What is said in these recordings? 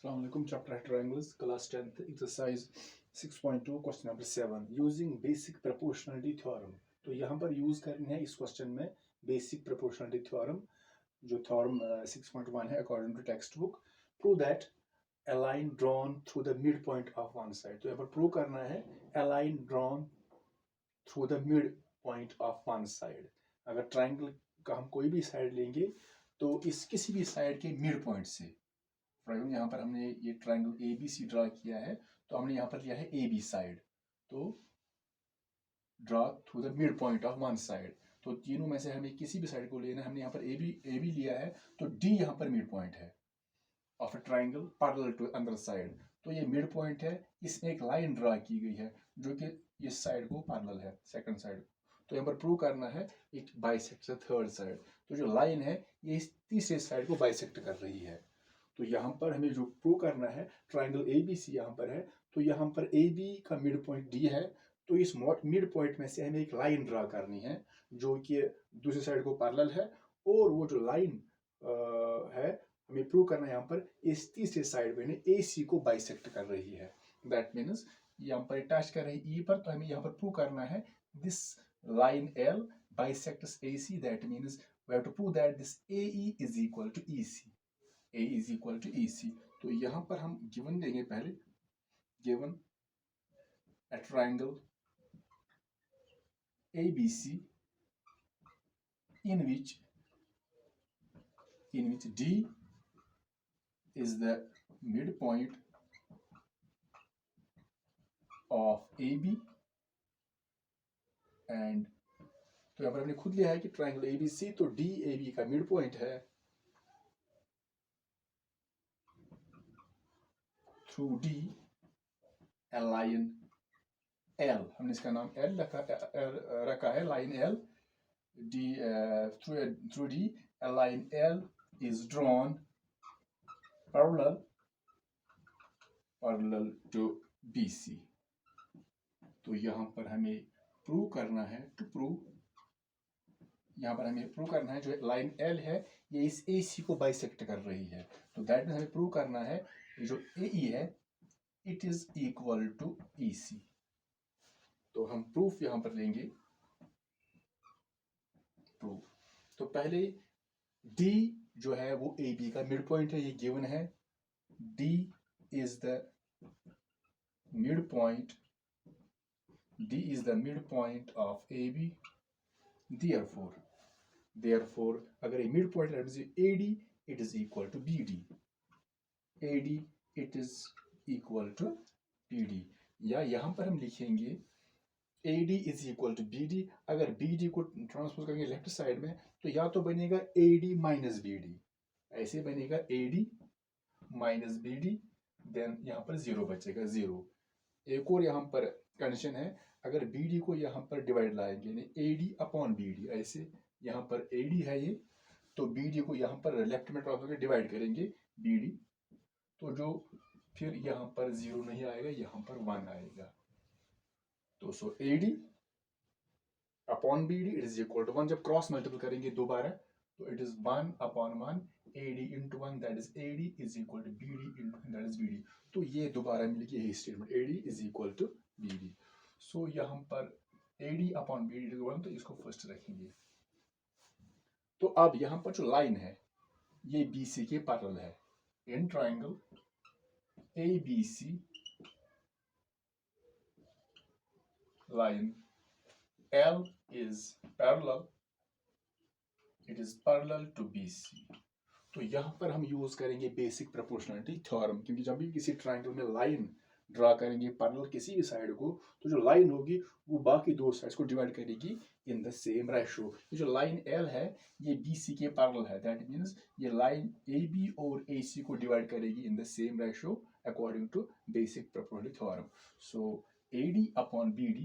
Assalamualaikum. Chapter Triangles, class 10th, exercise 6.2, question number 7, using basic proportionality theorem. तो यहाँ पर use करनी है इस क्वेश्चन में बेसिक प्रोपोर्शनलिटी थ्योरम, जो थ्योरम 6.1 है according to text book. Prove that a line drawn through the midpoint of one side. तो यहाँ पर प्रूव करना है a line drawn through the midpoint of one side. अगर ट्राइंगल का हम कोई भी साइड लेंगे तो इस किसी भी साइड के मिड पॉइंट से, फॉर एग्जाम्पल यहाँ पर हमने ये triangle A B C draw किया है, तो हमने यहाँ पर लिया है ए बी साइड. तो draw through the mid point of one side. तो तीनों में से हमें किसी भी साइड को लेना है. हमने यहाँ पर ए बी लिया है, तो डी यहाँ पर मिड पॉइंट है of a triangle parallel to other side. तो ये मिड पॉइंट है, इसमें एक लाइन ड्रा की गई है जो कि इस साइड को पैरेलल है सेकंड साइड. तो यहाँ पर प्रूव करना है it bisects the third side. तो जो लाइन है ये इस तीसरे साइड को बाइसेक्ट कर रही है. तो यहाँ पर हमें जो प्रूव करना है, ट्राइंगल ए बी सी यहाँ पर है, तो यहाँ पर ए बी का मिड पॉइंट डी है. तो इस मिड पॉइंट में से हमें एक लाइन ड्रा करनी है जो कि दूसरी साइड को पैरेलल है, और वो जो लाइन है हमें प्रूव करना है यहाँ पर इस तीसरे साइड में ए सी को बाइसेक्ट कर रही है. दैट मीन्स यहाँ पर अटैच कर रही है ई पर, तो हमें यहाँ पर प्रूव करना है this line L bisects A C. That means we have to prove that this A E is equal to E C. A is equal to EC. तो यहाँ पर हम गिवन देंगे पहले, given a triangle ABC in which D is the midpoint of AB, and तो यहाँ पर हमने खुद लिया है कि ट्राइंगल ABC, तो D AB का मिड पॉइंट है through D a line L. हमने इसका नाम L रखा है, line L. D through D a line L is drawn parallel to BC. तो यहाँ पर हमें प्रूव करना है, यहाँ पर हमें प्रूव करना है जो लाइन L है ये इस AC को बाइसेक्ट कर रही है. तो दैट मीन्स हमें प्रूव करना है जो AE है it is equal to EC. तो हम प्रूफ यहाँ पर लेंगे, प्रूफ. तो पहले D जो है वो AB का मिड पॉइंट है, ये गिवन है. D is the midpoint of AB. Therefore अगर ये मिड पॉइंट है AD it is equal to BD. AD it is equal to BD. या यहाँ पर हम लिखेंगे AD is equal to BD. अगर BD को ट्रांसपोज करेंगे लेफ्ट साइड में, तो या तो बनेगा AD माइनस BD, ऐसे बनेगा AD माइनस BD, देन यहाँ पर 0 बचेगा, 0. एक और यहाँ पर कंडीशन है, अगर BD को यहाँ पर डिवाइड लाएंगे, यानी AD अपॉन BD, ऐसे यहाँ पर AD है ये, तो BD को यहाँ पर लेफ्ट में ट्रांसफर करके डिवाइड करेंगे BD, तो जो फिर यहाँ पर 0 नहीं आएगा, यहाँ पर 1 आएगा. तो so AD upon BD it is equal to 1. जब क्रॉस मल्टीपल करेंगे दोबारा, तो it is 1 upon 1 AD into 1, that is AD is equal to BD into that is BD. तो ये दोबारा मिलेगी यही स्टेटमेंट, AD is equal to BD. So यहाँ पर AD अपॉन BD इज 1, तो इसको फर्स्ट रखेंगे. तो अब यहाँ पर जो लाइन है ये BC के पैरेलल है. In triangle ABC line L is parallel to BC. तो यहाँ पर हम यूज करेंगे बेसिक प्रोपोर्शनलिटी थ्योरम, क्योंकि जब भी किसी ट्राइंगल में लाइन ड्रा करेंगे पैरेलल किसी भी साइड को, तो जो लाइन होगी वो बाकी दो साइड्स को डिवाइड करेगी इन द सेम रेशियो. ये जो लाइन L है ये BC के पैरेलल है, दैट मीन्स ये लाइन AB और AC को डिवाइड करेगी in the same ratio according to basic proportionality theorem. So AD upon BD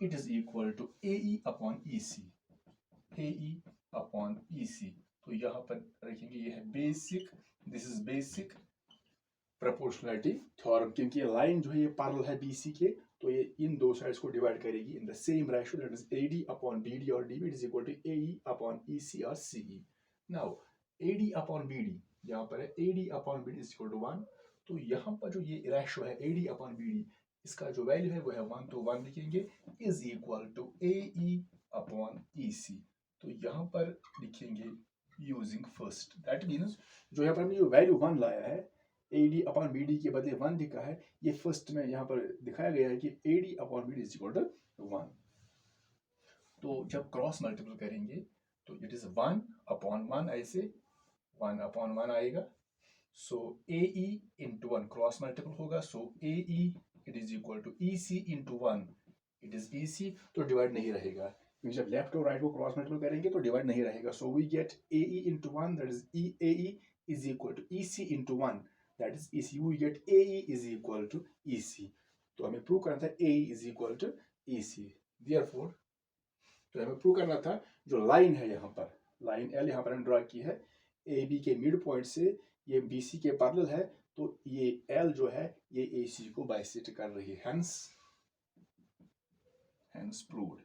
it is equal to AE upon EC. AE upon EC. तो यहाँ पर रखेंगे ये है basic, this is basic proportionality theorem, क्योंकि ये लाइन जो है ये पैरेलल है BC के, तो ये इन दो साइड्स को डिवाइड करेगी in the same ratio, that is AD upon BD और DB is equal to AE upon EC और CE. Now AD upon BD, यहाँ पर है AD upon BD is equal to 1। तो यहाँ पर जो ये रेशो है AD अपॉन BD, इसका जो वैल्यू है वो है 1, तो 1 लिखेंगे is equal to AE upon EC। तो यहाँ पर लिखेंगे यूजिंग फर्स्ट, दैट मीन्स जो यहाँ पर हमने जो वैल्यू 1 लाया है, AD अपॉन BD के बदले 1 लिखा है, ये फर्स्ट में यहाँ पर दिखाया गया है कि AD upon BD is equal to 1। तो जब क्रॉस मल्टीपल करेंगे तो इट इज 1 अपॉन 1, ऐसे 1 अपॉन 1 आएगा। So AE into 1 cross multiple होगा, so AE it is equal to EC into 1, it is EC। तो डिवाइड नहीं रहेगा, क्योंकि जब लेफ्ट और राइट को क्रॉस मल्टीपल करेंगे तो डिवाइड नहीं रहेगा। So we get AE into 1, that is AE is equal to EC into 1, that is EC। We get AE is equal to EC। तो हमें प्रूव करना था AE is equal to EC। Therefore तो हमें prove करना था जो line है यहाँ पर, लाइन L यहाँ पर हमने ड्रा की है, AB के मिड पॉइंट से ये BC के पैरेलल है, तो ये L जो है ये AC को बाइसेक्ट कर रही है, हेंस प्रूव्ड।